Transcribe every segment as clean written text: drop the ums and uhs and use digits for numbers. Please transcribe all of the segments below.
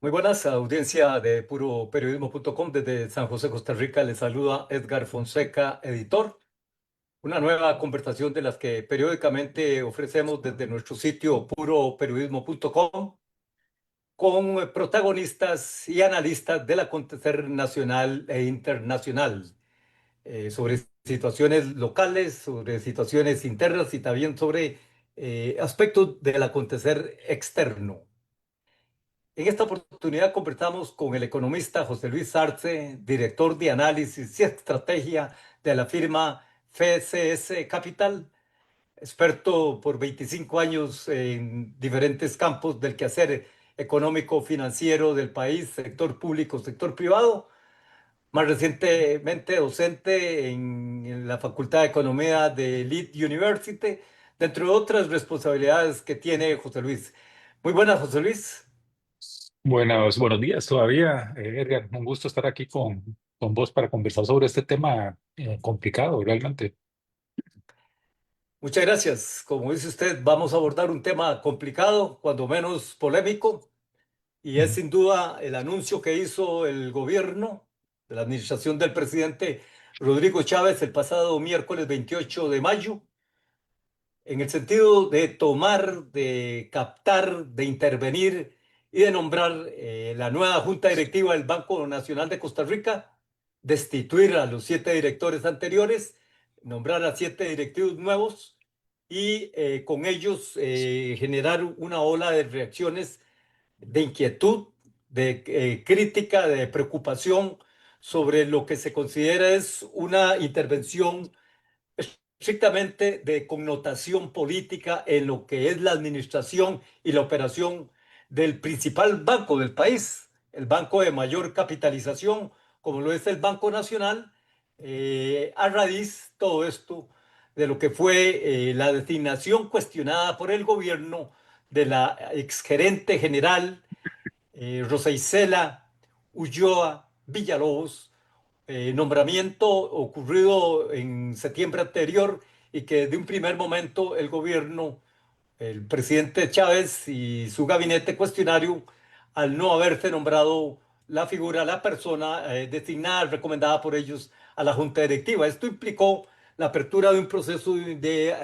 Muy buenas, audiencia de puroperiodismo.com desde San José, Costa Rica. Les saluda Edgar Fonseca, editor. Una nueva conversación de las que periódicamente ofrecemos desde nuestro sitio puroperiodismo.com con protagonistas y analistas del acontecer nacional e internacional, sobre situaciones locales, sobre situaciones internas y también sobre aspectos del acontecer externo. En esta oportunidad conversamos con el economista José Luis Arce, director de análisis y estrategia de la firma FCS Capital, experto por 25 años en diferentes campos del quehacer económico financiero del país, sector público, sector privado, más recientemente docente en la Facultad de Economía de Leeds University, dentro de otras responsabilidades que tiene José Luis. Muy buenas, José Luis. Buenos días todavía, Edgar. Un gusto estar aquí con vos para conversar sobre este tema complicado, realmente. Muchas gracias. Como dice usted, vamos a abordar un tema complicado, cuando menos polémico, y es Ujú. sin duda el anuncio que hizo el gobierno de la administración del presidente Rodrigo Chávez el pasado miércoles 28 de mayo, en el sentido de tomar, de captar, de intervenir y de nombrar la nueva junta directiva del Banco Nacional de Costa Rica, destituir a los 7 directores anteriores, nombrar a 7 directivos nuevos y con ellos generar una ola de reacciones de inquietud, de crítica, de preocupación sobre lo que se considera es una intervención estrictamente de connotación política en lo que es la administración y la operación del principal banco del país, el banco de mayor capitalización, como lo es el Banco Nacional, a raíz todo esto de lo que fue la designación cuestionada por el gobierno de la exgerente general Rosa Isela Ulloa Villalobos, nombramiento ocurrido en septiembre anterior y que de un primer momento el gobierno, el presidente Chávez y su gabinete cuestionario, al no haberse nombrado la figura, la persona designada, recomendada por ellos a la junta directiva. Esto implicó la apertura de un proceso de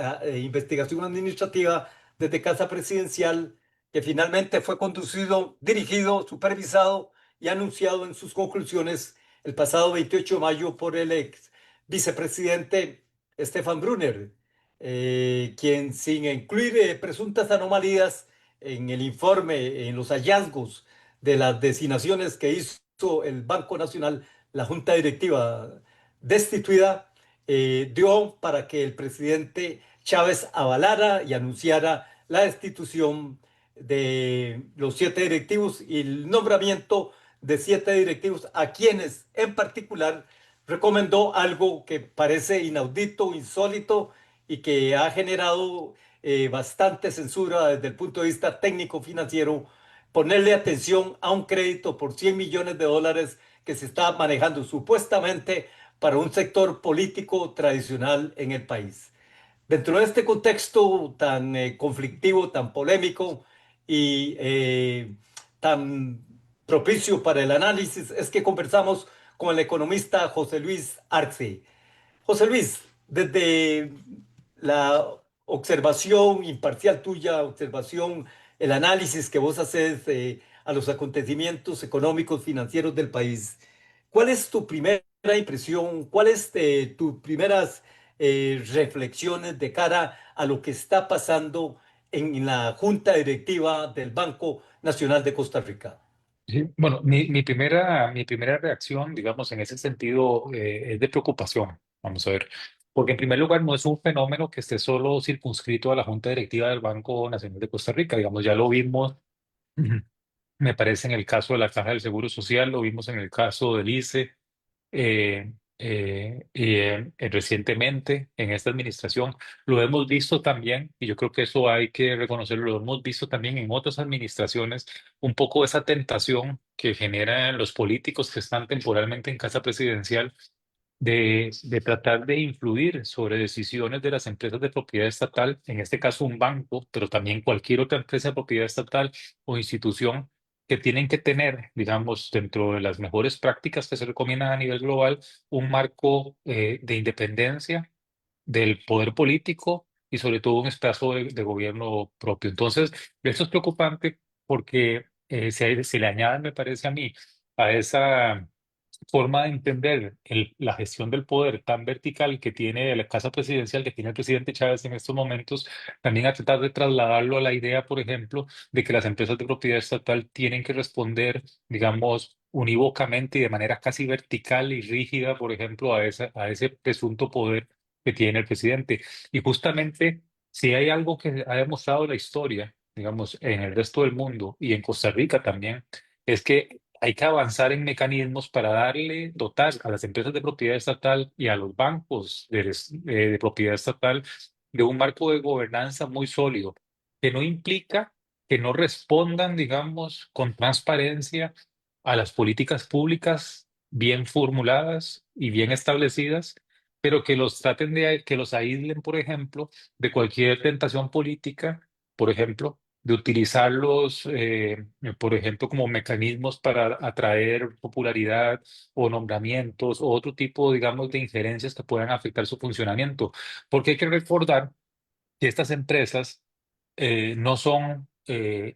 investigación administrativa desde Casa Presidencial que finalmente fue conducido, dirigido, supervisado y anunciado en sus conclusiones el pasado 28 de mayo por el ex vicepresidente Stefan Brunner, quien sin incluir presuntas anomalías en el informe, en los hallazgos de las designaciones que hizo el Banco Nacional, la Junta Directiva destituida, dio para que el presidente Chávez avalara y anunciara la destitución de los 7 directivos y el nombramiento de 7 directivos a quienes en particular recomendó algo que parece inaudito, insólito y que ha generado bastante censura desde el punto de vista técnico-financiero, ponerle atención a un crédito por 100 millones de dólares que se está manejando supuestamente para un sector político tradicional en el país. Dentro de este contexto tan conflictivo, tan polémico y tan propicio para el análisis, es que conversamos con el economista José Luis Arce. José Luis, desde la observación imparcial tuya, observación, el análisis que vos haces a los acontecimientos económicos, financieros del país, ¿cuál es tu primera impresión? ¿Cuáles tus primeras reflexiones de cara a lo que está pasando en la junta directiva del Banco Nacional de Costa Rica? Sí, bueno, mi primera reacción, digamos, en ese sentido, es de preocupación. Vamos a ver. Porque en primer lugar no es un fenómeno que esté solo circunscrito a la Junta Directiva del Banco Nacional de Costa Rica. Digamos, ya lo vimos. Me parece en el caso de la Caja del Seguro Social, lo vimos en el caso del ICE, recientemente en esta administración. Lo hemos visto también, y yo creo que eso hay que reconocerlo, lo hemos visto también en otras administraciones, un poco esa tentación que generan los políticos que están temporalmente en casa presidencial de tratar de influir sobre decisiones de las empresas de propiedad estatal, en este caso un banco, pero también cualquier otra empresa de propiedad estatal o institución que tienen que tener, digamos, dentro de las mejores prácticas que se recomiendan a nivel global, un marco de independencia del poder político y sobre todo un espacio de gobierno propio. Entonces, eso es preocupante porque se le añade, me parece a mí, a esa forma de entender la gestión del poder tan vertical que tiene la Casa Presidencial, que tiene el presidente Chávez en estos momentos, también a tratar de trasladarlo a la idea, por ejemplo, de que las empresas de propiedad estatal tienen que responder, digamos, unívocamente y de manera casi vertical y rígida, por ejemplo, a ese presunto poder que tiene el presidente. Y justamente, si hay algo que ha demostrado la historia, digamos, en el resto del mundo y en Costa Rica también, es que hay que avanzar en mecanismos para dotar a las empresas de propiedad estatal y a los bancos de propiedad estatal de un marco de gobernanza muy sólido, que no implica que no respondan, digamos, con transparencia a las políticas públicas bien formuladas y bien establecidas, pero que los traten que los aíslen, por ejemplo, de cualquier tentación política, por ejemplo, de utilizarlos, por ejemplo, como mecanismos para atraer popularidad o nombramientos o otro tipo, digamos, de injerencias que puedan afectar su funcionamiento. Porque hay que recordar que estas empresas no son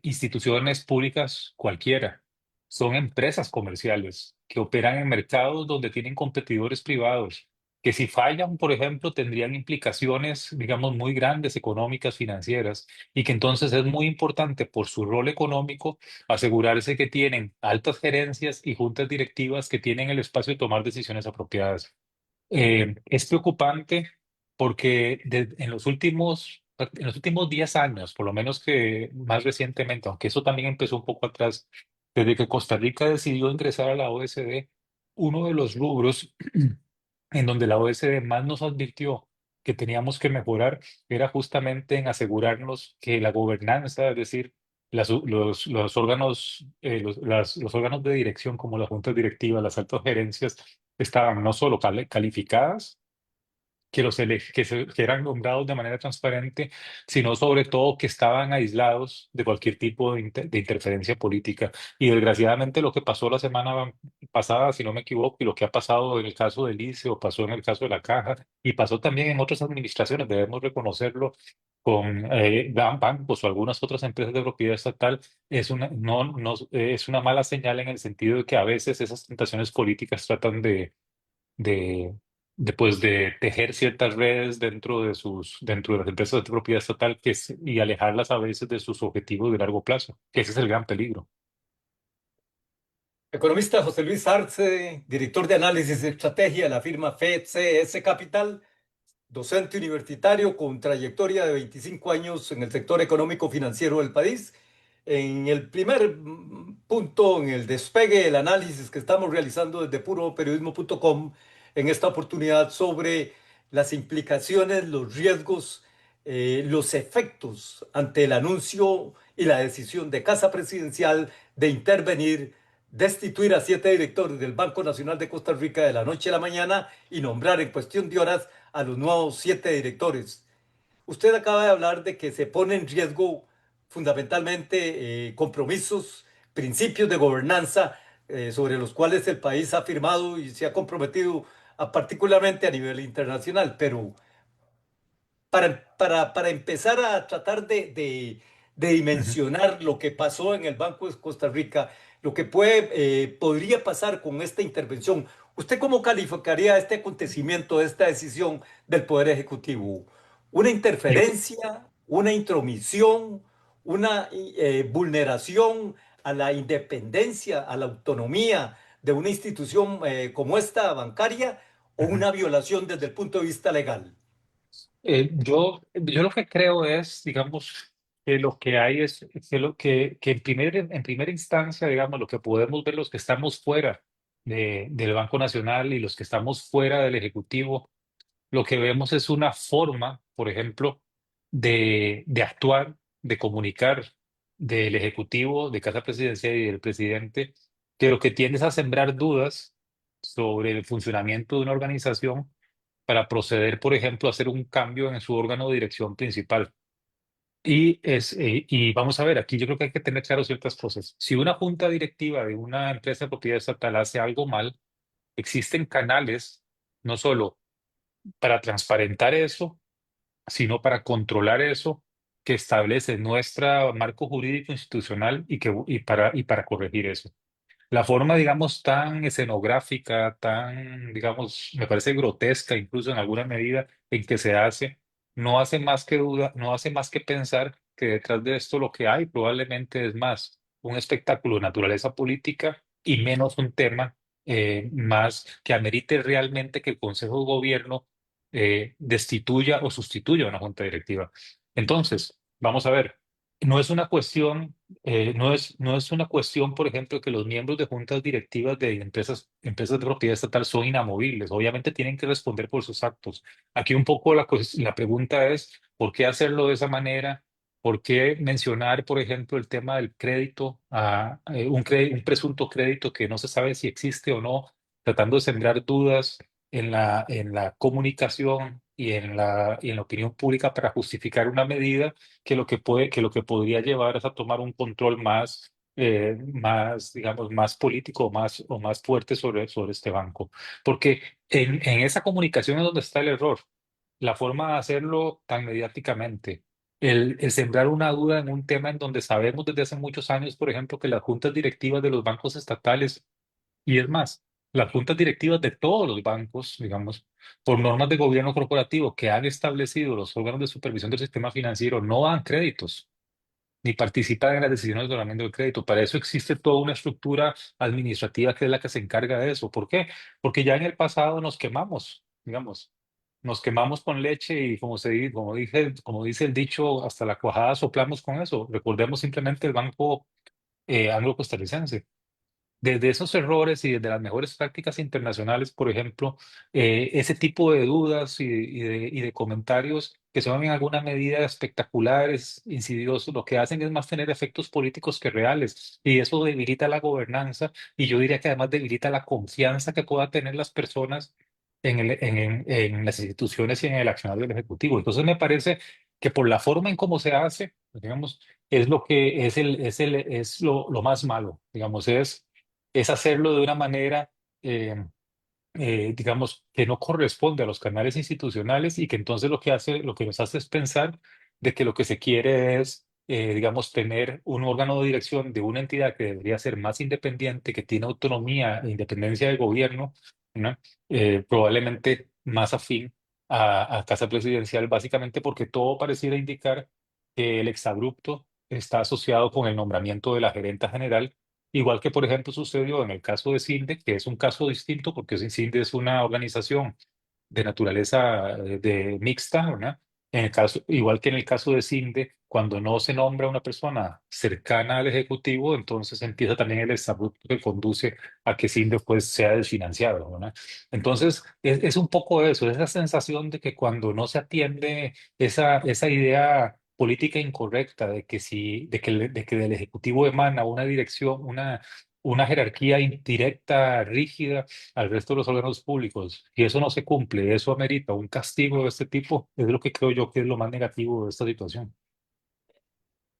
instituciones públicas cualquiera, son empresas comerciales que operan en mercados donde tienen competidores privados, que si fallan, por ejemplo, tendrían implicaciones, digamos, muy grandes económicas, financieras, y que entonces es muy importante por su rol económico asegurarse que tienen altas gerencias y juntas directivas que tienen el espacio de tomar decisiones apropiadas. Es preocupante porque en los últimos 10 años, por lo menos que más recientemente, aunque eso también empezó un poco atrás, desde que Costa Rica decidió ingresar a la OSD, uno de los rubros en donde la OSD más nos advirtió que teníamos que mejorar era justamente en asegurarnos que la gobernanza, es decir, los órganos, los órganos de dirección como las juntas directivas, las altas gerencias, estaban no solo calificadas, que eran nombrados de manera transparente, sino sobre todo que estaban aislados de cualquier tipo de interferencia política. Y desgraciadamente lo que pasó la semana pasada, si no me equivoco, y lo que ha pasado en el caso del ICE o pasó en el caso de la Caja, y pasó también en otras administraciones, debemos reconocerlo, con bancos o algunas otras empresas de propiedad estatal, es una mala señal en el sentido de que a veces esas tentaciones políticas tratan de, de tejer ciertas redes dentro de las empresas de propiedad estatal y alejarlas a veces de sus objetivos de largo plazo, que ese es el gran peligro. Economista José Luis Arce, director de análisis y estrategia de la firma FCS Capital, docente universitario con trayectoria de 25 años en el sector económico financiero del país. En el primer punto, en el despegue del análisis que estamos realizando desde puroperiodismo.com, en esta oportunidad sobre las implicaciones, los riesgos, los efectos ante el anuncio y la decisión de Casa Presidencial de intervenir, destituir a 7 directores del Banco Nacional de Costa Rica de la noche a la mañana y nombrar en cuestión de horas a los nuevos 7 directores. Usted acaba de hablar de que se pone en riesgo fundamentalmente compromisos, principios de gobernanza sobre los cuales el país ha firmado y se ha comprometido particularmente a nivel internacional, pero para empezar a tratar de Ujú. dimensionar lo que pasó en el Banco de Costa Rica, lo que podría pasar con esta intervención, ¿usted cómo calificaría este acontecimiento, esta decisión del Poder Ejecutivo? ¿Una Yo, interferencia, una intromisión, una vulneración a la independencia, a la autonomía de una institución como esta bancaria o ujú. una violación desde el punto de vista legal? Yo lo que creo es, digamos, que lo que hay es que en primera instancia, digamos, lo que podemos ver los que estamos fuera del Banco Nacional y los que estamos fuera del Ejecutivo, lo que vemos es una forma, por ejemplo, de actuar, de comunicar del Ejecutivo, de Casa Presidencial y del presidente, que lo que tiende es a sembrar dudas sobre el funcionamiento de una organización para proceder, por ejemplo, a hacer un cambio en su órgano de dirección principal. y vamos a ver, aquí yo creo que hay que tener claro ciertas cosas. Si una junta directiva de una empresa de propiedad estatal hace algo mal, existen canales no solo para transparentar eso, sino para controlar eso que establece nuestro marco jurídico institucional y para corregir eso. La forma, digamos, tan escenográfica, tan, digamos, me parece grotesca, incluso en alguna medida, en que se hace, no hace más que duda, no hace más que pensar que detrás de esto lo que hay probablemente es más un espectáculo de naturaleza política y menos un tema más que amerite realmente que el Consejo de Gobierno destituya o sustituya a una junta directiva. Entonces, vamos a ver, no es una cuestión no es una cuestión, por ejemplo, que los miembros de juntas directivas de empresas de propiedad estatal son inamovibles. Obviamente tienen que responder por sus actos. Aquí un poco la pregunta es, ¿por qué hacerlo de esa manera? ¿Por qué mencionar, por ejemplo, el tema del crédito, un presunto crédito que no se sabe si existe o no, tratando de sembrar dudas en la comunicación y en la opinión pública para justificar una medida que lo que podría llevar es a tomar un control más, digamos, más político o más fuerte sobre este banco? Porque en esa comunicación es donde está el error, la forma de hacerlo tan mediáticamente. El sembrar una duda en un tema en donde sabemos desde hace muchos años, por ejemplo, que las juntas directivas de los bancos estatales y es más, las juntas directivas de todos los bancos, digamos, por normas de gobierno corporativo que han establecido los órganos de supervisión del sistema financiero, no dan créditos ni participan en las decisiones de otorgamiento del crédito. Para eso existe toda una estructura administrativa que es la que se encarga de eso. ¿Por qué? Porque ya en el pasado nos quemamos, digamos. Nos quemamos con leche y como dice el dicho, hasta la cuajada soplamos con eso. Recordemos simplemente el Banco Anglo-Costarricense. Desde esos errores y desde las mejores prácticas internacionales, por ejemplo, ese tipo de dudas y de comentarios que son en alguna medida espectaculares, insidiosos, lo que hacen es más tener efectos políticos que reales. Y eso debilita la gobernanza y yo diría que además debilita la confianza que puedan tener las personas en las instituciones y en el accionar del Ejecutivo. Entonces me parece que por la forma en cómo se hace, digamos, es lo que es lo más malo, digamos, es hacerlo de una manera, eh, digamos, que no corresponde a los canales institucionales y que entonces lo que nos hace es pensar de que lo que se quiere es, digamos, tener un órgano de dirección de una entidad que debería ser más independiente, que tiene autonomía e independencia del gobierno, ¿no? Probablemente más afín a Casa Presidencial, básicamente porque todo pareciera indicar que el exabrupto está asociado con el nombramiento de la gerenta general. Igual que, por ejemplo, sucedió en el caso de CINDE, que es un caso distinto porque CINDE es una organización de naturaleza mixta, ¿verdad? En el caso, igual que en el caso de CINDE, cuando no se nombra una persona cercana al Ejecutivo, entonces empieza también el exabrupto que conduce a que CINDE pues sea desfinanciado, ¿verdad? Entonces, es un poco eso, esa sensación de que cuando no se atiende esa idea política incorrecta de que si, de que del Ejecutivo emana una dirección, una jerarquía indirecta, rígida al resto de los órganos públicos, y eso no se cumple, eso amerita un castigo de este tipo, es lo que creo yo que es lo más negativo de esta situación.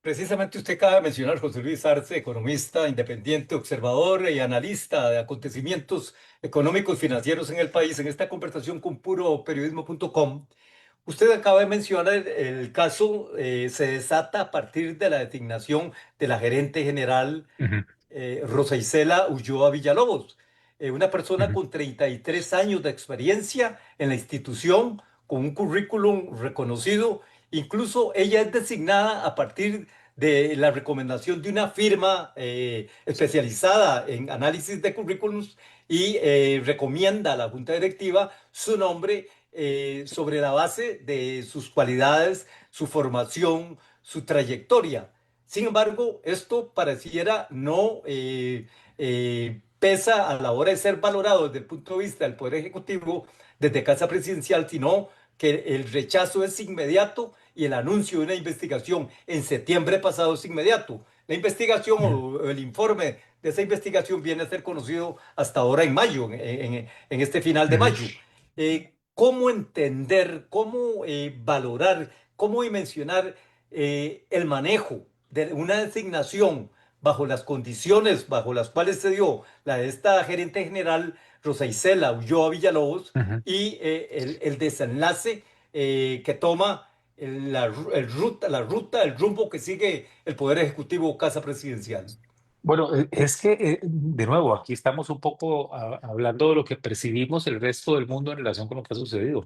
Precisamente usted acaba de mencionar José Luis Arce, economista independiente, observador y analista de acontecimientos económicos financieros en el país, en esta conversación con puroperiodismo.com. Usted acaba de mencionar el caso, se desata a partir de la designación de la gerente general Ujú, Rosa Isela Ulloa Villalobos, una persona ujú, con 33 años de experiencia en la institución, con un currículum reconocido. Incluso ella es designada a partir de la recomendación de una firma especializada en análisis de currículums y recomienda a la junta directiva su nombre sobre la base de sus cualidades, su formación, su trayectoria. Sin embargo, esto pareciera no pesa a la hora de ser valorado desde el punto de vista del Poder Ejecutivo, desde Casa Presidencial, sino que el rechazo es inmediato y el anuncio de una investigación en septiembre pasado es inmediato. La investigación ujú, o el informe de esa investigación viene a ser conocido hasta ahora en mayo, en este final de ujú. mayo. ¿Cómo entender, cómo valorar, cómo dimensionar el manejo de una designación bajo las condiciones bajo las cuales se dio la de esta gerente general, Rosa Isela Ulloa Villalobos, Ujú. y el desenlace que toma la ruta, el rumbo que sigue el Poder Ejecutivo Casa Presidencial. Bueno, es que, de nuevo, aquí estamos un poco hablando de lo que percibimos el resto del mundo en relación con lo que ha sucedido.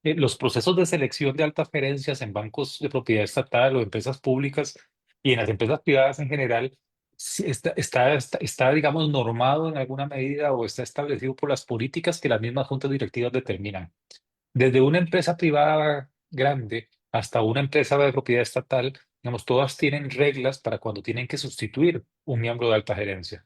Los procesos de selección de altas gerencias en bancos de propiedad estatal o empresas públicas y en las empresas privadas en general sí está, digamos, normado en alguna medida o está establecido por las políticas que las mismas juntas directivas determinan. Desde una empresa privada grande hasta una empresa de propiedad estatal, digamos, todas tienen reglas para cuando tienen que sustituir un miembro de alta gerencia.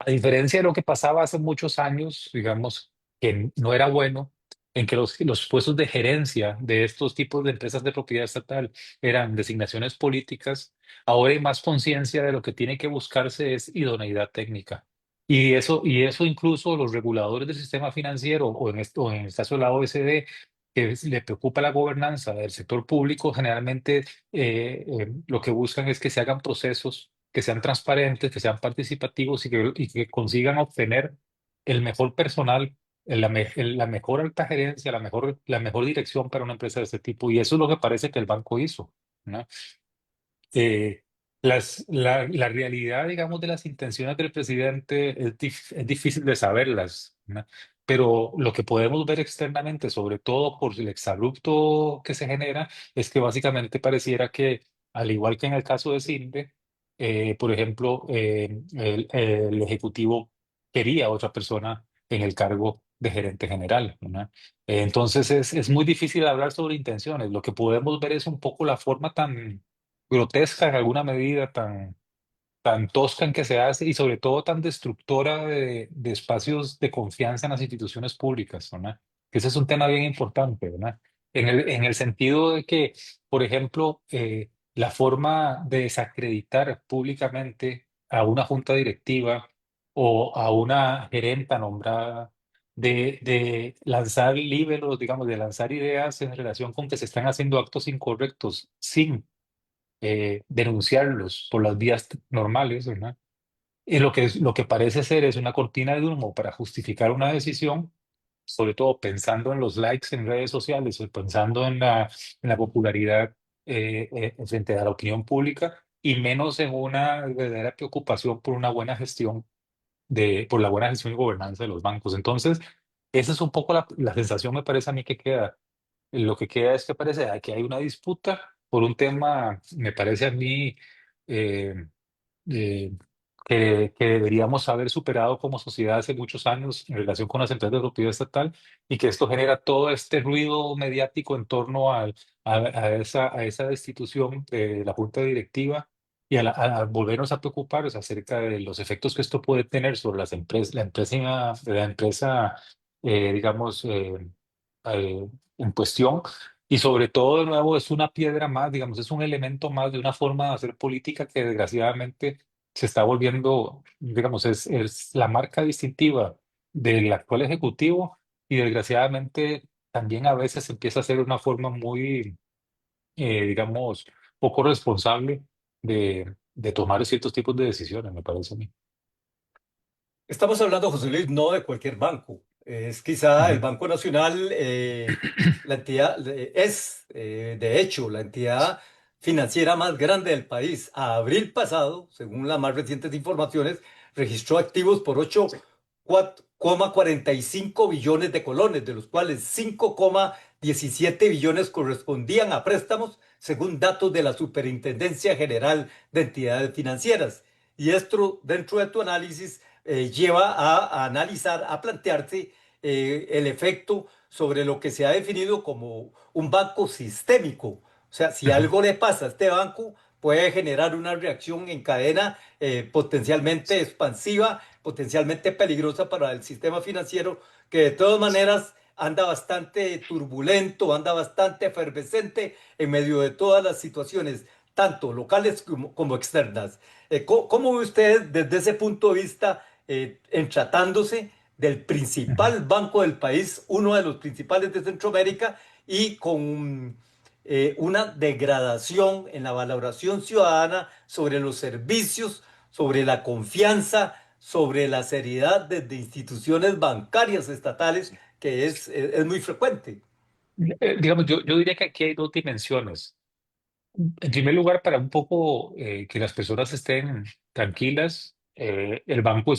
A diferencia de lo que pasaba hace muchos años, digamos, que no era bueno, en que los puestos de gerencia de estos tipos de empresas de propiedad estatal eran designaciones políticas, ahora hay más conciencia de lo que tiene que buscarse es idoneidad técnica. Y eso incluso los reguladores del sistema financiero, o en el caso de la OECD, que le preocupa la gobernanza del sector público, generalmente lo que buscan es que se hagan procesos que sean transparentes, que sean participativos y que consigan obtener el mejor personal, la mejor alta gerencia, la mejor dirección para una empresa de este tipo. Y eso es lo que parece que el banco hizo, ¿no? Eh, la realidad, digamos, de las intenciones del presidente es difícil de saberlas, ¿no? Pero lo que podemos ver externamente, sobre todo por el exabrupto que se genera, es que básicamente pareciera que, al igual que en el caso de Sinde, por ejemplo, el Ejecutivo quería otra persona en el cargo de gerente general, ¿no? Entonces es muy difícil hablar sobre intenciones. Lo que podemos ver es un poco la forma tan grotesca en alguna medida, tan tosca en que se hace y sobre todo tan destructora de espacios de confianza en las instituciones públicas, ¿verdad? Que ese es un tema bien importante, ¿verdad? En el sentido de que, por ejemplo, la forma de desacreditar públicamente a una junta directiva o a una gerenta nombrada, de lanzar libros, digamos, de lanzar ideas en relación con que se están haciendo actos incorrectos sin denunciarlos por las vías normales, ¿verdad? Y lo que parece ser es una cortina de humo para justificar una decisión, sobre todo pensando en los likes en redes sociales o pensando en la popularidad frente a la opinión pública y menos en una verdadera preocupación por la buena gestión y gobernanza de los bancos. Entonces, esa es un poco la sensación, me parece a mí que queda. Lo que queda es que parece que hay una disputa por un tema, me parece a mí, eh, eh, que deberíamos haber superado como sociedad hace muchos años en relación con las empresas de propiedad estatal y que esto genera todo este ruido mediático en torno a esa destitución de la junta directiva y a volvernos a preocupar acerca de los efectos que esto puede tener sobre la empresa, digamos, en cuestión. Y sobre todo, de nuevo, es una piedra más, digamos, es un elemento más de una forma de hacer política que desgraciadamente se está volviendo, digamos, es la marca distintiva del actual ejecutivo y desgraciadamente también a veces empieza a ser una forma muy, digamos, poco responsable de tomar ciertos tipos de decisiones, me parece a mí. Estamos hablando, José Luis, no de cualquier banco. Es quizá el Ujú. Banco Nacional, la entidad, de hecho, la entidad financiera más grande del país. A abril pasado, según las más recientes informaciones, registró activos por 8,45 billones de colones, de los cuales 5,17 billones correspondían a préstamos, según datos de la Superintendencia General de Entidades Financieras. Y esto, dentro de tu análisis, lleva a analizar, a plantearse el efecto sobre lo que se ha definido como un banco sistémico. O sea, si Ujú. algo le pasa a este banco, puede generar una reacción en cadena potencialmente expansiva, potencialmente peligrosa para el sistema financiero, que de todas maneras anda bastante turbulento, anda bastante efervescente en medio de todas las situaciones, tanto locales como externas. ¿Cómo ve usted desde ese punto de vista en tratándose del Ujú. principal banco del país, uno de los principales de Centroamérica y con una degradación en la valoración ciudadana sobre los servicios, sobre la confianza, sobre la seriedad desde instituciones bancarias estatales, que es muy frecuente. Digamos, yo diría que aquí hay dos dimensiones. En primer lugar, para un poco que las personas estén tranquilas, el Banco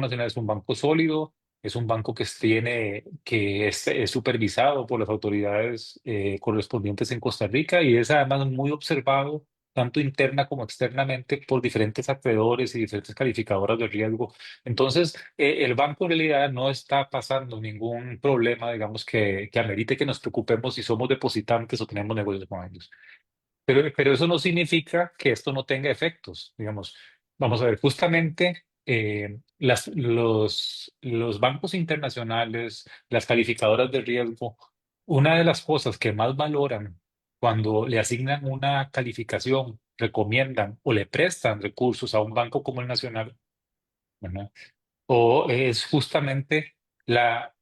Nacional es un banco sólido, es un banco que es supervisado por las autoridades correspondientes en Costa Rica y es además muy observado, tanto interna como externamente, por diferentes acreedores y diferentes calificadoras de riesgo. Entonces, el banco en realidad no está pasando ningún problema, digamos, que amerite que nos preocupemos si somos depositantes o tenemos negocios con ellos. Pero eso no significa que esto no tenga efectos, digamos. Vamos a ver, justamente los bancos internacionales, las calificadoras de riesgo, una de las cosas que más valoran cuando le asignan una calificación, recomiendan o le prestan recursos a un banco como el Nacional, ¿verdad? O es justamente la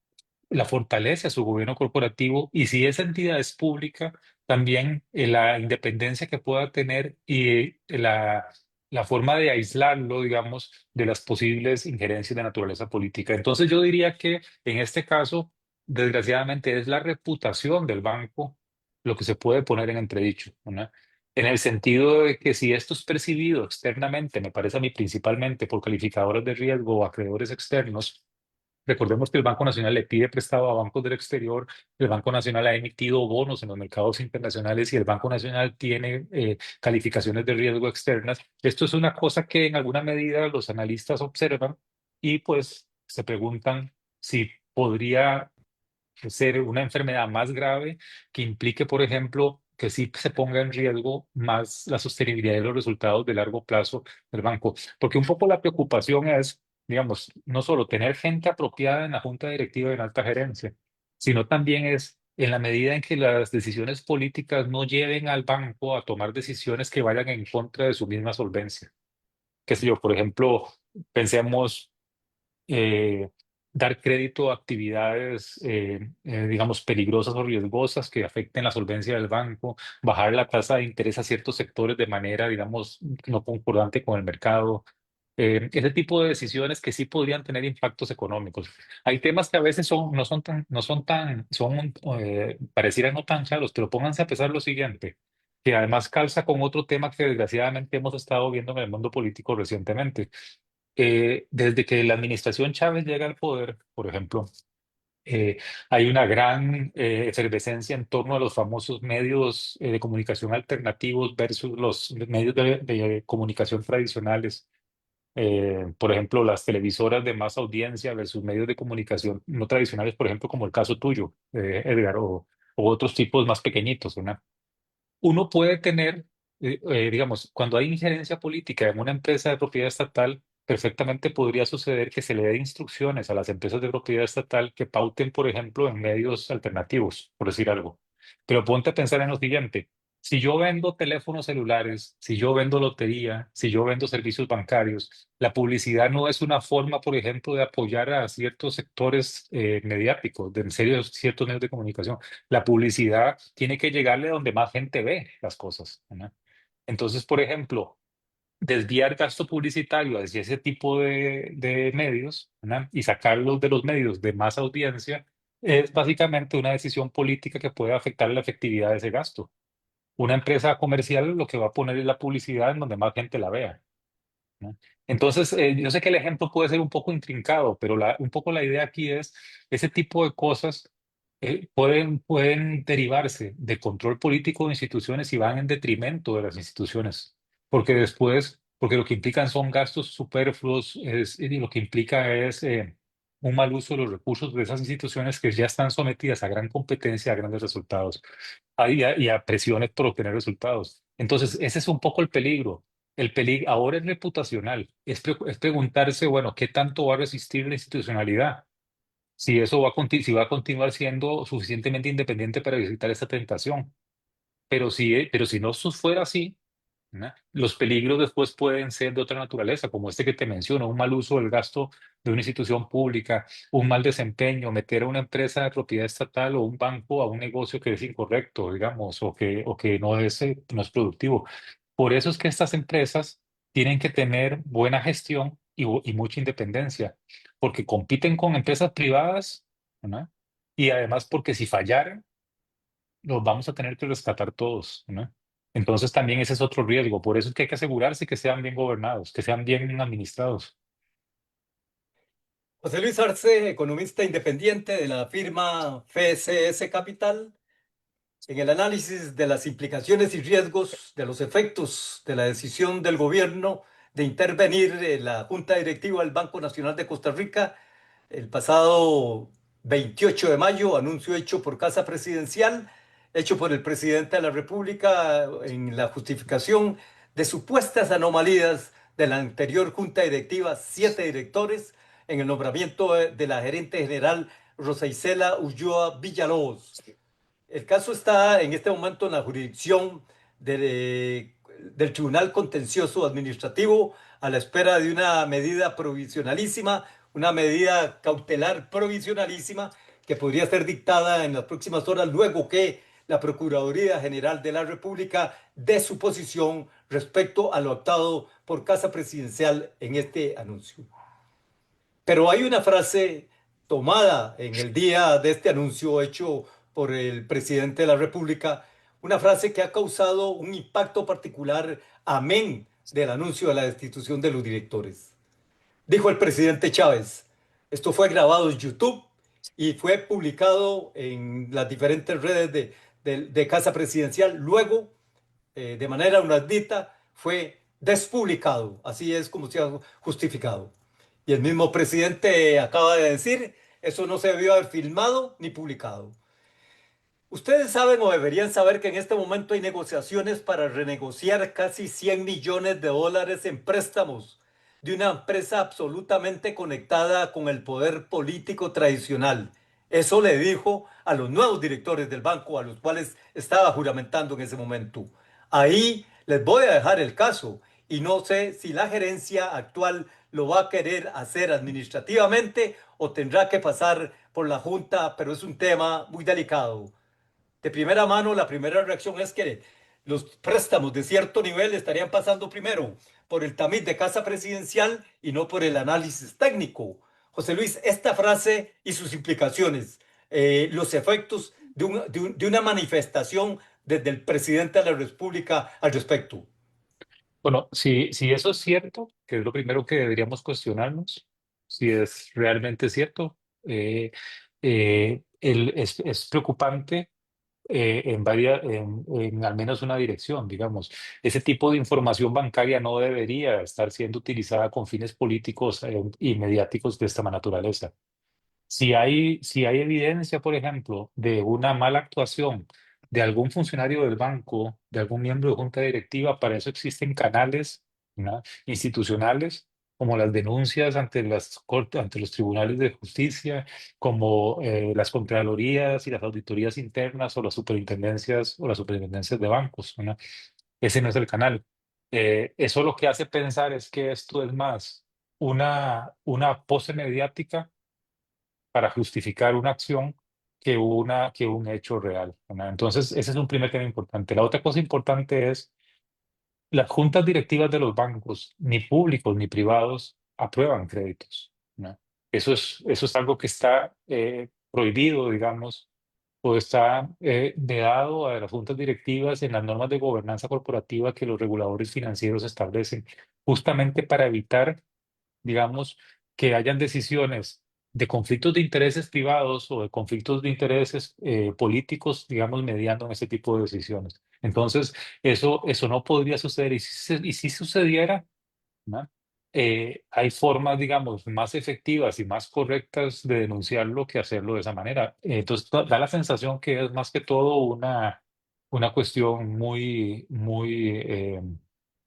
fortalece a su gobierno corporativo y si esa entidad es pública, también la independencia que pueda tener y la forma de aislarlo, digamos, de las posibles injerencias de naturaleza política. Entonces yo diría que en este caso, desgraciadamente, es la reputación del banco lo que se puede poner en entredicho, ¿no? En el sentido de que si esto es percibido externamente, me parece a mí principalmente por calificadores de riesgo o acreedores externos. Recordemos que el Banco Nacional le pide prestado a bancos del exterior, el Banco Nacional ha emitido bonos en los mercados internacionales y el Banco Nacional tiene calificaciones de riesgo externas. Esto es una cosa que en alguna medida los analistas observan y pues se preguntan si podría ser una enfermedad más grave que implique, por ejemplo, que sí se ponga en riesgo más la sostenibilidad de los resultados de largo plazo del banco. Porque un poco la preocupación es, digamos, no solo tener gente apropiada en la junta directiva y en alta gerencia, sino también es en la medida en que las decisiones políticas no lleven al banco a tomar decisiones que vayan en contra de su misma solvencia. Qué sé yo, por ejemplo, pensemos eh, dar crédito a actividades, digamos, peligrosas o riesgosas que afecten la solvencia del banco, bajar la tasa de interés a ciertos sectores de manera, digamos, no concordante con el mercado. Ese tipo de decisiones que sí podrían tener impactos económicos. Hay temas que a veces parecieran no tan claros, pero pónganse a pensar lo siguiente, que además calza con otro tema que desgraciadamente hemos estado viendo en el mundo político recientemente. Desde que la administración Chávez llega al poder, por ejemplo, hay una gran efervescencia en torno a los famosos medios de comunicación alternativos versus los medios de comunicación tradicionales. Por ejemplo, las televisoras de más audiencia versus medios de comunicación no tradicionales, por ejemplo, como el caso tuyo, Edgar, o otros tipos más pequeñitos, ¿verdad? Uno puede tener, digamos, cuando hay injerencia política en una empresa de propiedad estatal, perfectamente podría suceder que se le dé instrucciones a las empresas de propiedad estatal que pauten, por ejemplo, en medios alternativos, por decir algo. Pero ponte a pensar en lo siguiente. Si yo vendo teléfonos celulares, si yo vendo lotería, si yo vendo servicios bancarios, la publicidad no es una forma, por ejemplo, de apoyar a ciertos sectores mediáticos, ciertos medios de comunicación. La publicidad tiene que llegarle donde más gente ve las cosas, ¿no? Entonces, por ejemplo, desviar gasto publicitario hacia ese tipo de medios, ¿no? Y sacarlos de los medios de más audiencia es básicamente una decisión política que puede afectar la efectividad de ese gasto. Una empresa comercial lo que va a poner es la publicidad en donde más gente la vea, ¿no? Entonces, yo sé que el ejemplo puede ser un poco intrincado, pero un poco la idea aquí es, ese tipo de cosas pueden derivarse de control político de instituciones y van en detrimento de las instituciones, porque lo que implican son gastos superfluos, y lo que implica es un mal uso de los recursos de esas instituciones que ya están sometidas a gran competencia, a grandes resultados y a presiones por obtener resultados. Entonces, ese es un poco el peligro. El peligro ahora es reputacional, es preguntarse, bueno, ¿qué tanto va a resistir la institucionalidad? Si eso si va a continuar siendo suficientemente independiente para evitar esta tentación. Pero si no fuera así, ¿no? Los peligros después pueden ser de otra naturaleza, como este que te menciono, un mal uso del gasto de una institución pública, un mal desempeño, meter a una empresa de propiedad estatal o un banco a un negocio que es incorrecto, digamos, o que no es productivo. Por eso es que estas empresas tienen que tener buena gestión y mucha independencia, porque compiten con empresas privadas, ¿no? Y además porque si fallaran, los vamos a tener que rescatar todos, ¿no? Entonces también ese es otro riesgo. Por eso es que hay que asegurarse que sean bien gobernados, que sean bien administrados. José Luis Arce, economista independiente de la firma FCS Capital, en el análisis de las implicaciones y riesgos de los efectos de la decisión del gobierno de intervenir en la Junta Directiva del Banco Nacional de Costa Rica el pasado 28 de mayo, anuncio hecho por Casa Presidencial, hecho por el presidente de la República en la justificación de supuestas anomalías de la anterior Junta Directiva, 7 directores, en el nombramiento de la gerente general Rosa Isela Ulloa Villalobos. El caso está en este momento en la jurisdicción del Tribunal Contencioso Administrativo a la espera de una medida provisionalísima, una medida cautelar provisionalísima que podría ser dictada en las próximas horas luego que la Procuraduría General de la República dé su posición respecto a lo optado por Casa Presidencial en este anuncio. Pero hay una frase tomada en el día de este anuncio hecho por el presidente de la República, una frase que ha causado un impacto particular, amén del anuncio de la destitución de los directores. Dijo el presidente Chávez, esto fue grabado en YouTube y fue publicado en las diferentes redes de Casa Presidencial. Luego, de manera inaudita, fue despublicado. Así es como se ha justificado. Y el mismo presidente acaba de decir, eso no se debió haber filmado ni publicado. Ustedes saben o deberían saber que en este momento hay negociaciones para renegociar casi 100 millones de dólares en préstamos de una empresa absolutamente conectada con el poder político tradicional. Eso le dijo a los nuevos directores del banco, a los cuales estaba juramentando en ese momento. Ahí les voy a dejar el caso y no sé si la gerencia actual lo va a querer hacer administrativamente o tendrá que pasar por la junta, pero es un tema muy delicado. De primera mano, la primera reacción es que los préstamos de cierto nivel estarían pasando primero por el tamiz de Casa Presidencial y no por el análisis técnico. José Luis, esta frase y sus implicaciones, los efectos de una manifestación desde el presidente de la República al respecto. Bueno, si eso es cierto, que es lo primero que deberíamos cuestionarnos, si es realmente cierto, es preocupante en al menos una dirección, digamos. Ese tipo de información bancaria no debería estar siendo utilizada con fines políticos y mediáticos de esta naturaleza. Si hay evidencia, por ejemplo, de una mala actuación de algún funcionario del banco, de algún miembro de junta directiva, para eso existen canales, ¿no? institucionales, como las denuncias ante las cortes, ante los tribunales de justicia, como las contralorías y las auditorías internas o las superintendencias de bancos, ¿no? Ese no es el canal. Eso lo que hace pensar es que esto es más una pose mediática para justificar una acción que un hecho real, ¿no? Entonces, ese es un primer tema importante. La otra cosa importante es las juntas directivas de los bancos, ni públicos ni privados, aprueban créditos, ¿no? Eso es algo que está prohibido, digamos, o está vedado a las juntas directivas en las normas de gobernanza corporativa que los reguladores financieros establecen, justamente para evitar, digamos, que hayan decisiones de conflictos de intereses privados o de conflictos de intereses políticos, digamos, mediando en ese tipo de decisiones. Entonces, eso no podría suceder. Y si sucediera, ¿no? Hay formas, digamos, más efectivas y más correctas de denunciarlo que hacerlo de esa manera. Entonces, da la sensación que es más que todo una cuestión muy, muy,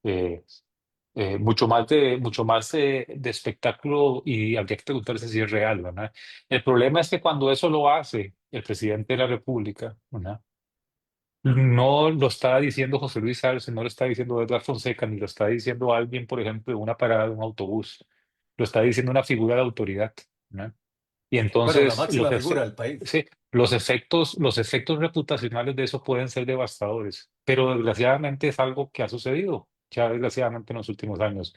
eh, mucho más de espectáculo y habría que preguntarse si es real, ¿verdad? El problema es que cuando eso lo hace el presidente de la República, ¿verdad? No lo está diciendo José Luis Arce, no lo está diciendo Edgar Fonseca, ni lo está diciendo alguien, por ejemplo, de una parada de un autobús. Lo está diciendo una figura de autoridad, ¿no? Y Bueno, la entonces máxima figura del país. sí, los efectos reputacionales de eso pueden ser devastadores, pero desgraciadamente es algo que ha sucedido ya desgraciadamente en los últimos años.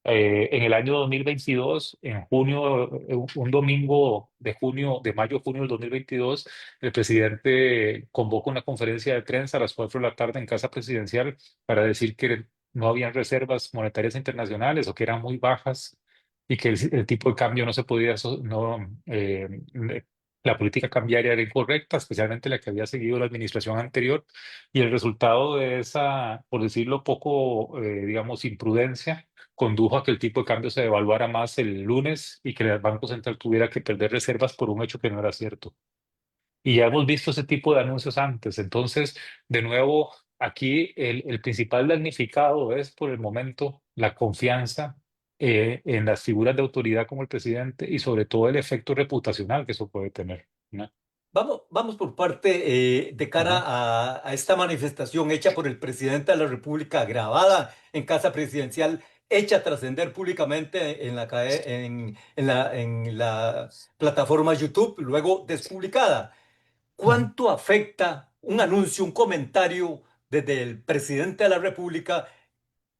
En el año 2022, en junio, un domingo de junio, de mayo-junio del 2022, el presidente convoca una conferencia de prensa a las 4 de la tarde en Casa Presidencial para decir que no habían reservas monetarias internacionales o que eran muy bajas y que el tipo de cambio no se podía, la política cambiaria era incorrecta, especialmente la que había seguido la administración anterior. Y el resultado de esa, por decirlo poco, digamos, imprudencia condujo a que el tipo de cambio se devaluara más el lunes y que el Banco Central tuviera que perder reservas por un hecho que no era cierto. Y ya hemos visto ese tipo de anuncios antes. Entonces, de nuevo, aquí el principal damnificado es por el momento la confianza en las figuras de autoridad como el presidente y sobre todo el efecto reputacional que eso puede tener, ¿no? Vamos por parte de cara Ajá. a esta manifestación hecha por el presidente de la República, grabada en Casa Presidencial, hecha trascender públicamente en en la plataforma YouTube, luego despublicada. Ujú. ¿Cuánto afecta un anuncio, un comentario desde el presidente de la República,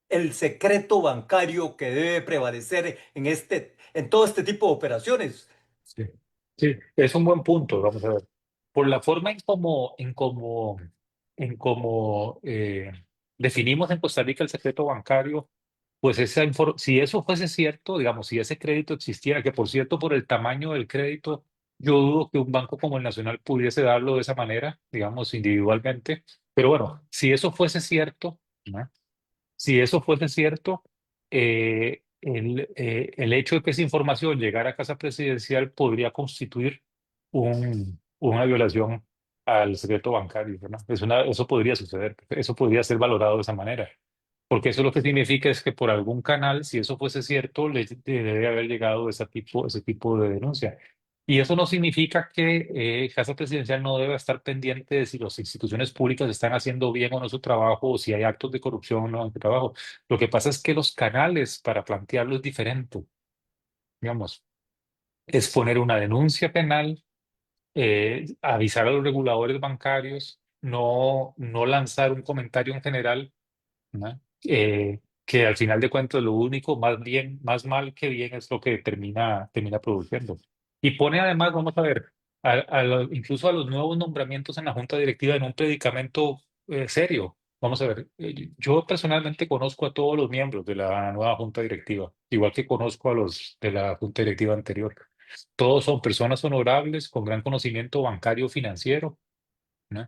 el secreto bancario que debe prevalecer en todo este tipo de operaciones? Sí, sí, es un buen punto, vamos a ver. Por la forma en cómo definimos en Costa Rica el secreto bancario, pues si eso fuese cierto, digamos, si ese crédito existiera, que por cierto, por el tamaño del crédito, yo dudo que un banco como el Nacional pudiese darlo de esa manera, digamos, individualmente. Pero bueno, si eso fuese cierto, ¿no? Si eso fuese cierto, el hecho de que esa información llegara a Casa Presidencial podría constituir una violación al secreto bancario, ¿no? Eso podría suceder, eso podría ser valorado de esa manera. Porque eso lo que significa es que por algún canal, si eso fuese cierto, le debe haber llegado ese tipo de denuncia. Y eso no significa que Casa Presidencial no deba estar pendiente de si las instituciones públicas están haciendo bien o no su trabajo o si hay actos de corrupción o no en su trabajo. Lo que pasa es que los canales para plantearlo es diferente. Digamos, es poner una denuncia penal, avisar a los reguladores bancarios, no lanzar un comentario en general, ¿no? Que al final de cuentas lo único, más bien, más mal que bien, es lo que termina produciendo. Y pone además, vamos a ver, incluso a los nuevos nombramientos en la junta directiva en un predicamento serio. Vamos a ver, yo personalmente conozco a todos los miembros de la nueva junta directiva, igual que conozco a los de la junta directiva anterior. Todos son personas honorables con gran conocimiento bancario financiero, ¿no?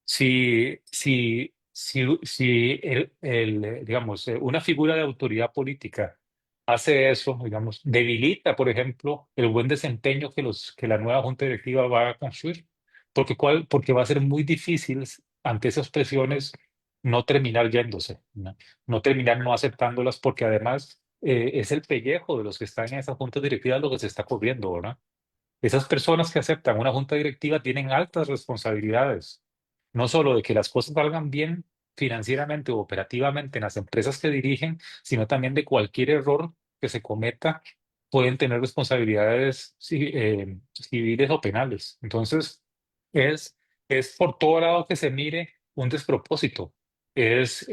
Si digamos, una figura de autoridad política hace eso, digamos, debilita, por ejemplo, el buen desempeño que la nueva junta directiva va a construir, porque va a ser muy difícil ante esas presiones no terminar yéndose, ¿no? No terminar no aceptándolas, porque además es el pellejo de los que están en esas juntas directivas lo que se está corriendo, ¿verdad? Esas personas que aceptan una junta directiva tienen altas responsabilidades, no solo de que las cosas salgan bien financieramente o operativamente en las empresas que dirigen, sino también de cualquier error que se cometa, pueden tener responsabilidades civiles o penales. Entonces, es, es por todo lado que se mire un despropósito. Es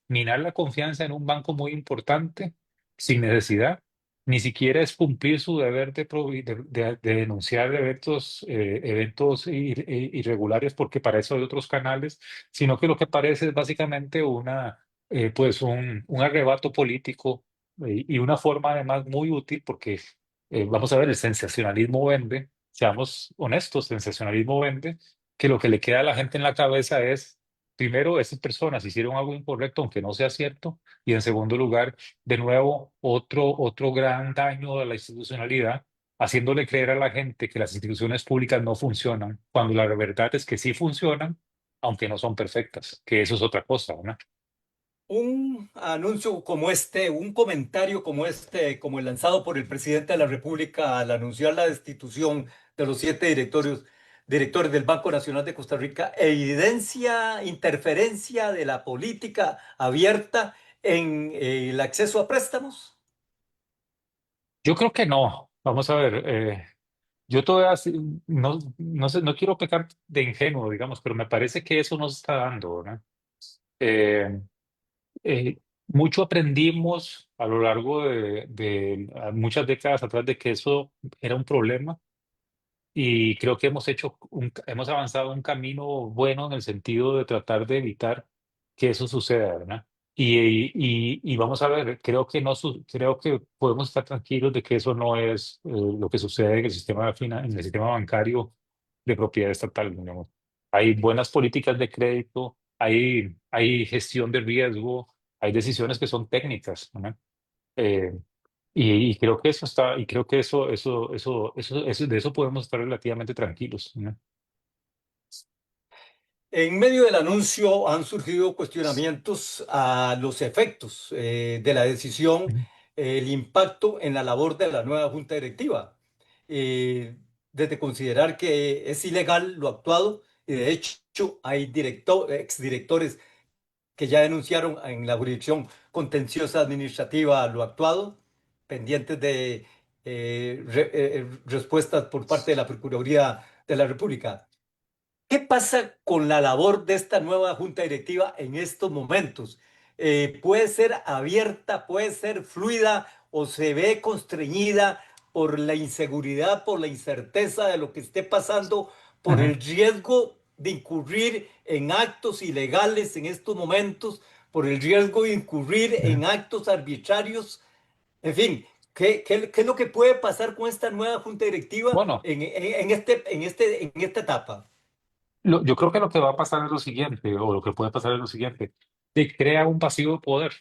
minar la confianza en un banco muy importante sin necesidad, ni siquiera es cumplir su deber de denunciar eventos irregulares, porque para eso hay otros canales, sino que lo que parece es básicamente pues un arrebato político y una forma además muy útil, porque vamos a ver, el sensacionalismo vende, seamos honestos, sensacionalismo vende, que lo que le queda a la gente en la cabeza es, primero, esas personas hicieron algo incorrecto, aunque no sea cierto, y en segundo lugar, de nuevo, otro gran daño a la institucionalidad, haciéndole creer a la gente que las instituciones públicas no funcionan, cuando la verdad es que sí funcionan, aunque no son perfectas, que eso es otra cosa, ¿no? Un anuncio como este, un comentario como este, como el lanzado por el presidente de la República al anunciar la destitución de los 7 directorios, directores del Banco Nacional de Costa Rica, evidencia interferencia de la política abierta en el acceso a préstamos? Yo creo que no. Vamos a ver. Yo todavía no sé, no quiero pecar de ingenuo, digamos, pero me parece que eso nos está dando, ¿no? Eh, Mucho aprendimos a lo largo de muchas décadas atrás de que eso era un problema. Y creo que hemos avanzado un camino bueno en el sentido de tratar de evitar que eso suceda, ¿verdad? Y vamos a ver, creo que podemos estar tranquilos de que eso no es lo que sucede en el en el sistema bancario de propiedad estatal, digamos. Hay buenas políticas de crédito, hay gestión de riesgo, hay decisiones que son técnicas, ¿verdad? Eh, y creo que y creo que de eso podemos estar relativamente tranquilos, ¿no? En medio del anuncio han surgido cuestionamientos a los efectos de la decisión, Ujú. el impacto en la labor de la nueva junta directiva. Desde considerar que es ilegal lo actuado, y de hecho hay exdirectores que ya denunciaron en la jurisdicción contenciosa administrativa lo actuado, pendientes de respuestas por parte de la Procuraduría de la República. ¿Qué pasa con la labor de esta nueva junta directiva en estos momentos? ¿Puede ser abierta, puede ser fluida o se ve constreñida por la inseguridad, por la incerteza de lo que esté pasando, por Ujú. el riesgo de incurrir en actos ilegales en estos momentos, por el riesgo de incurrir Ujú. en actos arbitrarios? En fin, ¿qué es lo que puede pasar con esta nueva junta directiva Bueno, en esta etapa? yo creo que lo que va a pasar es lo siguiente, o lo que puede pasar es lo siguiente, se crea un vacío de poder,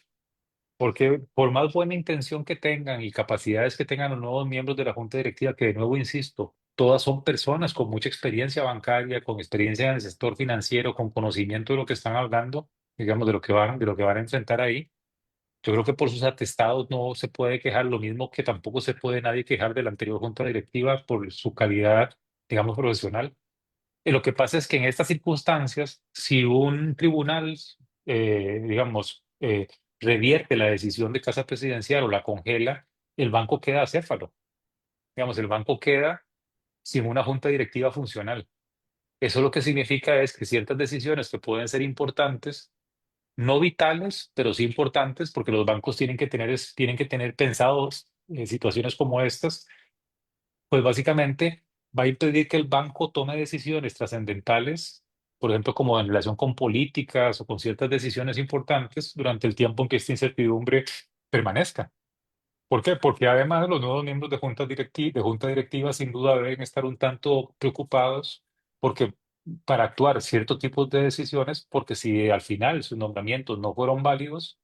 porque por más buena intención que tengan y capacidades que tengan los nuevos miembros de la junta directiva, que de nuevo insisto, todas son personas con mucha experiencia bancaria, con experiencia en el sector financiero, con conocimiento de lo que están hablando, digamos, de lo que van a enfrentar ahí. Yo creo que por sus atestados no se puede quejar, lo mismo que tampoco se puede nadie quejar de la anterior junta directiva por su calidad, digamos, profesional. Lo que pasa es que en estas circunstancias, si un tribunal, digamos, revierte la decisión de Casa Presidencial o la congela, el banco queda acéfalo. Digamos, el banco queda sin una junta directiva funcional. Eso lo que significa es que ciertas decisiones que pueden ser importantes, no vitales, pero sí importantes, porque los bancos tienen que tener pensados situaciones como estas, pues básicamente va a impedir que el banco tome decisiones trascendentales, por ejemplo, como en relación con políticas o con ciertas decisiones importantes durante el tiempo en que esta incertidumbre permanezca. ¿Por qué? Porque además los nuevos miembros de junta directiva sin duda deben estar un tanto preocupados porque para actuar ciertos tipos de decisiones, porque si al final sus nombramientos no fueron válidos,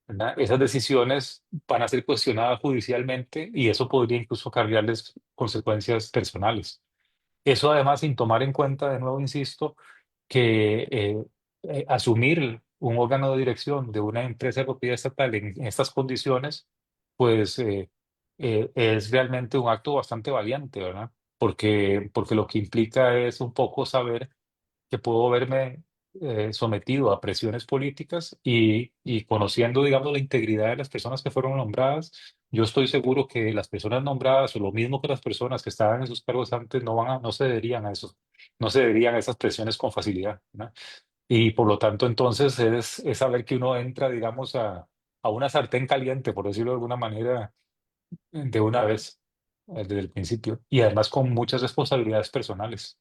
¿verdad? Esas decisiones van a ser cuestionadas judicialmente y eso podría incluso cargarles consecuencias personales. Eso además sin tomar en cuenta, de nuevo insisto, que asumir un órgano de dirección de una empresa de propiedad estatal en estas condiciones, pues es realmente un acto bastante valiente, ¿verdad? Porque lo que implica es un poco saber que puedo verme sometido a presiones políticas y conociendo, digamos, la integridad de las personas que fueron nombradas, yo estoy seguro que las personas nombradas, o lo mismo que las personas que estaban en sus cargos antes, no cederían a eso, no cederían a esas presiones con facilidad, ¿no? Y por lo tanto, entonces, es saber que uno entra, digamos, a una sartén caliente, por decirlo de alguna manera, de una vez, desde el principio, y además con muchas responsabilidades personales.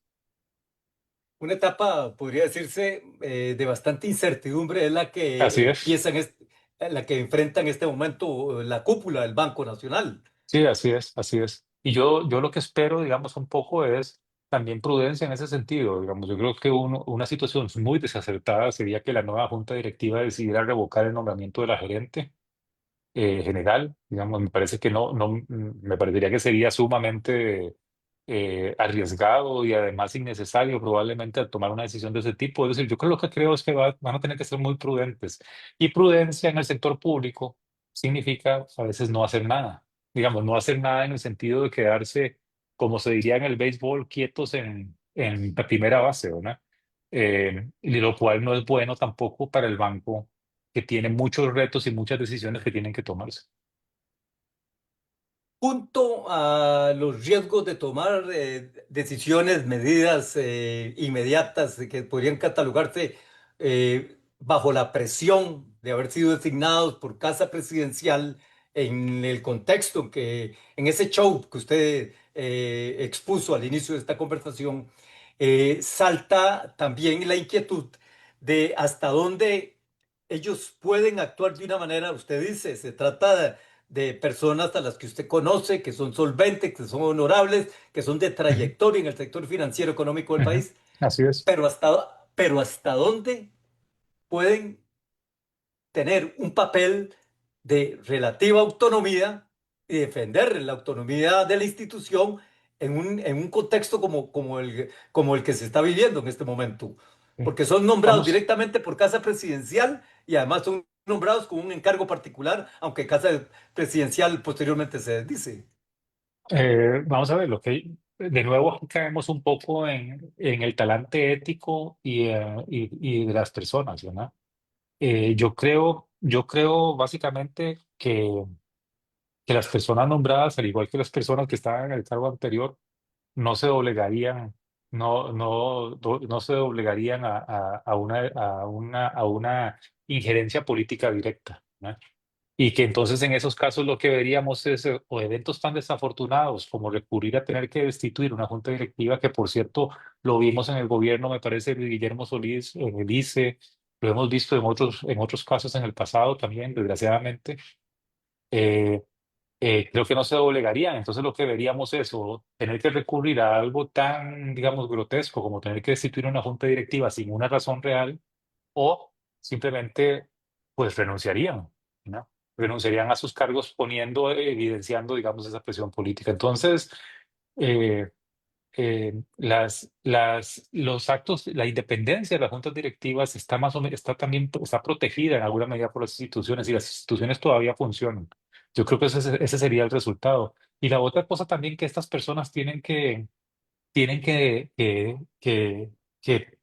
Una etapa, podría decirse, de bastante incertidumbre es la Así que es. la que enfrenta en este momento la cúpula del Banco Nacional. Sí, así es, así es. Y yo lo que espero, digamos, un poco es también prudencia en ese sentido. Digamos, yo creo que una situación muy desacertada sería que la nueva junta directiva decidiera revocar el nombramiento de la gerente general. Digamos, me parece que me parecería que sería sumamente arriesgado y además innecesario probablemente al tomar una decisión de ese tipo. Es decir, yo creo lo que creo es que van a tener que ser muy prudentes. Y prudencia en el sector público significa a veces no hacer nada. Digamos, no hacer nada en el sentido de quedarse, como se diría en el béisbol, quietos en la primera base, ¿verdad? Y lo cual no es bueno tampoco para el banco, que tiene muchos retos y muchas decisiones que tienen que tomarse. Junto a los riesgos de tomar decisiones, medidas inmediatas que podrían catalogarse bajo la presión de haber sido designados por Casa Presidencial en el contexto en ese show que usted expuso al inicio de esta conversación, salta también la inquietud de hasta dónde ellos pueden actuar de una manera, usted dice, se trata de personas a las que usted conoce, que son solventes, que son honorables, que son de Ujú, trayectoria en el sector financiero económico del ujú. país, Así es. pero hasta dónde pueden tener un papel de relativa autonomía y defender la autonomía de la institución en un contexto como el que se está viviendo en este momento. Sí. Porque son nombrados Vamos, directamente por Casa Presidencial y además son nombrados con un encargo particular, aunque Casa Presidencial posteriormente se desdice. vamos a ver, lo que de nuevo aquí caemos un poco en el talante ético y de las personas, ¿verdad? Yo creo básicamente que las personas nombradas, al igual que las personas que estaban en el cargo anterior, no se doblegarían, no se doblegarían a una injerencia política directa, ¿no? Y que entonces en esos casos lo que veríamos es o eventos tan desafortunados como recurrir a tener que destituir una junta directiva, que por cierto lo vimos en el gobierno, me parece, de Guillermo Solís, en el ICE, lo hemos visto en otros casos en el pasado también, desgraciadamente. eh, Creo que no se doblegarían. Entonces lo que veríamos es o tener que recurrir a algo tan, digamos, grotesco como tener que destituir una junta directiva sin una razón real, o simplemente pues renunciarían, ¿no? Renunciarían a sus cargos poniendo, evidenciando, digamos, esa presión política. Entonces, eh, los actos, la independencia de las juntas directivas está más o menos, está también, está protegida en alguna medida por las instituciones, y las instituciones todavía funcionan. Yo creo que ese sería el resultado. Y la otra cosa también que estas personas tienen que, y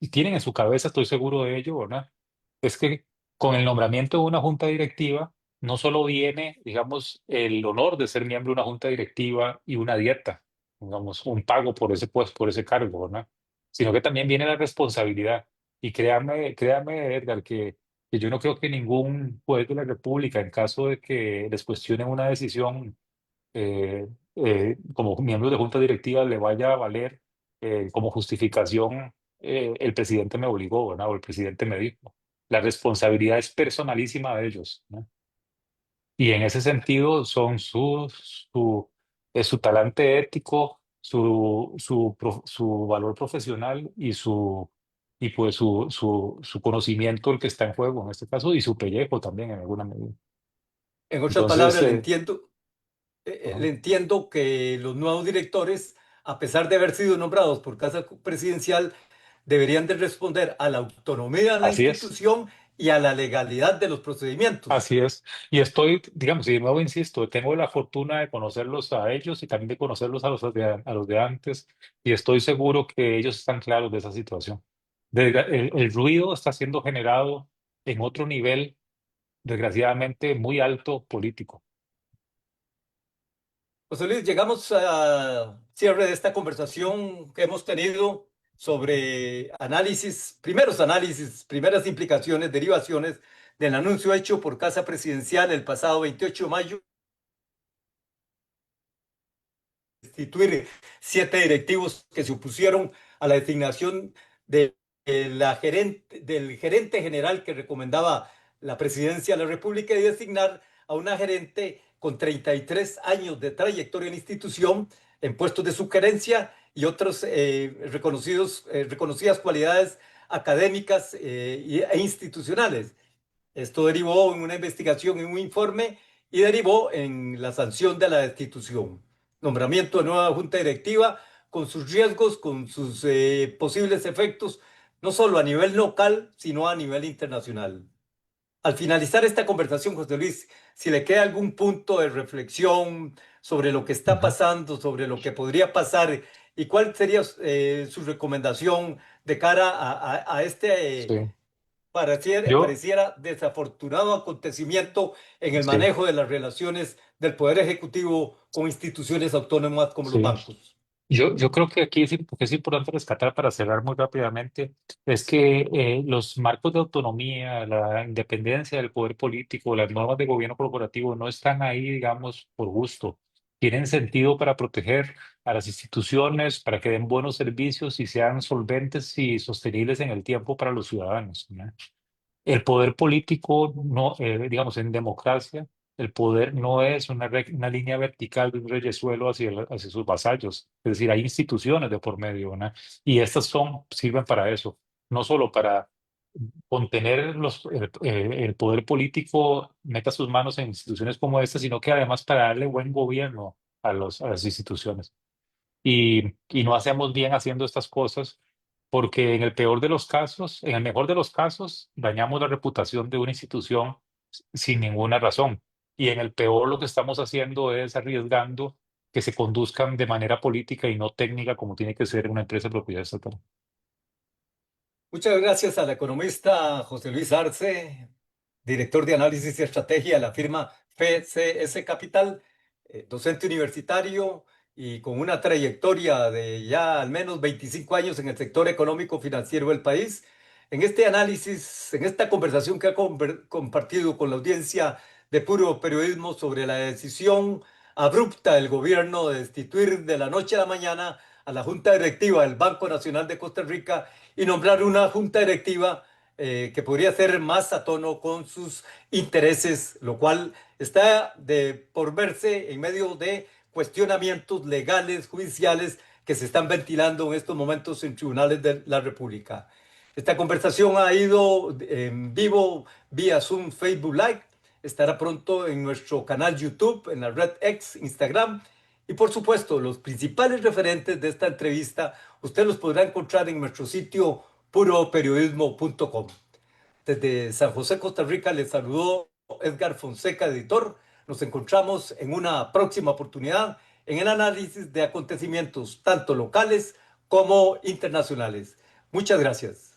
tienen en su cabeza, estoy seguro de ello, ¿verdad? Es que con el nombramiento de una junta directiva no solo viene, digamos, el honor de ser miembro de una junta directiva y una dieta, digamos, un pago por ese, pues, por ese cargo, ¿verdad? Sino que también viene la responsabilidad. Y créame, Edgar, que yo no creo que ningún juez de la República, en caso de que les cuestionen una decisión, eh, como miembro de junta directiva, le vaya a valer como justificación, el presidente me obligó, ¿verdad? O el presidente me dijo. La responsabilidad es personalísima de ellos, ¿no? Y en ese sentido son su talante ético, su valor profesional y pues su conocimiento el que está en juego en este caso, y su pellejo también en alguna medida. En otras Entonces, palabras, le ajá, entiendo que los nuevos directores, a pesar de haber sido nombrados por Casa Presidencial, deberían de responder a la autonomía de la así es. institución y a la legalidad de los procedimientos. Así es. Y estoy, digamos, y de nuevo insisto, tengo la fortuna de conocerlos a ellos y también de conocerlos a los de antes, y estoy seguro que ellos están claros de esa situación. El ruido está siendo generado en otro nivel, desgraciadamente, muy alto político. José Luis, llegamos a cierre de esta conversación que hemos tenido sobre análisis, primeras implicaciones, derivaciones del anuncio hecho por Casa Presidencial el pasado 28 de mayo, destituir 7 directivos que se opusieron a la designación del gerente general que recomendaba la presidencia de la República y designar a una gerente con 33 años de trayectoria en la institución, en puestos de sugerencia y otras reconocidas cualidades académicas e institucionales. Esto derivó en una investigación, en un informe, y derivó en la sanción de la destitución. Nombramiento de nueva junta directiva con sus riesgos, con sus posibles efectos, no solo a nivel local, sino a nivel internacional. Al finalizar esta conversación, José Luis, si le queda algún punto de reflexión sobre lo que está Ujú. pasando, sobre lo que podría pasar ¿Y cuál sería su recomendación de cara a este Sí. Yo, pareciera desafortunado acontecimiento en el sí, manejo de las relaciones del Poder Ejecutivo con instituciones autónomas como los sí. bancos? Yo creo que aquí es importante rescatar para cerrar muy rápidamente, es que los marcos de autonomía, la independencia del poder político, las normas de gobierno corporativo no están ahí, digamos, por gusto. Tienen sentido para proteger a las instituciones, para que den buenos servicios y sean solventes y sostenibles en el tiempo para los ciudadanos, ¿no? El poder político, no, digamos, en democracia, el poder no es una línea vertical de un reyesuelo hacia sus vasallos. Es decir, hay instituciones de por medio, ¿no? Y estas sirven para eso, no solo para contener el poder político, meta sus manos en instituciones como esta, sino que además para darle buen gobierno a las instituciones y no hacemos bien haciendo estas cosas porque en el peor de los casos, en el mejor de los casos, dañamos la reputación de una institución sin ninguna razón. Y en el peor lo que estamos haciendo es arriesgando que se conduzcan de manera política y no técnica como tiene que ser una empresa de propiedad estatal. Muchas gracias al economista José Luis Arce, director de análisis y estrategia de la firma FCS Capital, docente universitario y con una trayectoria de ya al menos 25 años en el sector económico financiero del país. En este análisis, en esta conversación que ha compartido con la audiencia de Puro Periodismo sobre la decisión abrupta del gobierno de destituir de la noche a la mañana a la Junta Directiva del Banco Nacional de Costa Rica y nombrar una Junta Directiva que podría ser más a tono con sus intereses, lo cual está por verse en medio de cuestionamientos legales, judiciales, que se están ventilando en estos momentos en tribunales de la República. Esta conversación ha ido en vivo vía Zoom, Facebook Live. Estará pronto en nuestro canal YouTube, en la red X, Instagram. Y por supuesto, los principales referentes de esta entrevista, usted los podrá encontrar en nuestro sitio puroperiodismo.com. Desde San José, Costa Rica, les saludó Edgar Fonseca, editor. Nos encontramos en una próxima oportunidad en el análisis de acontecimientos tanto locales como internacionales. Muchas gracias.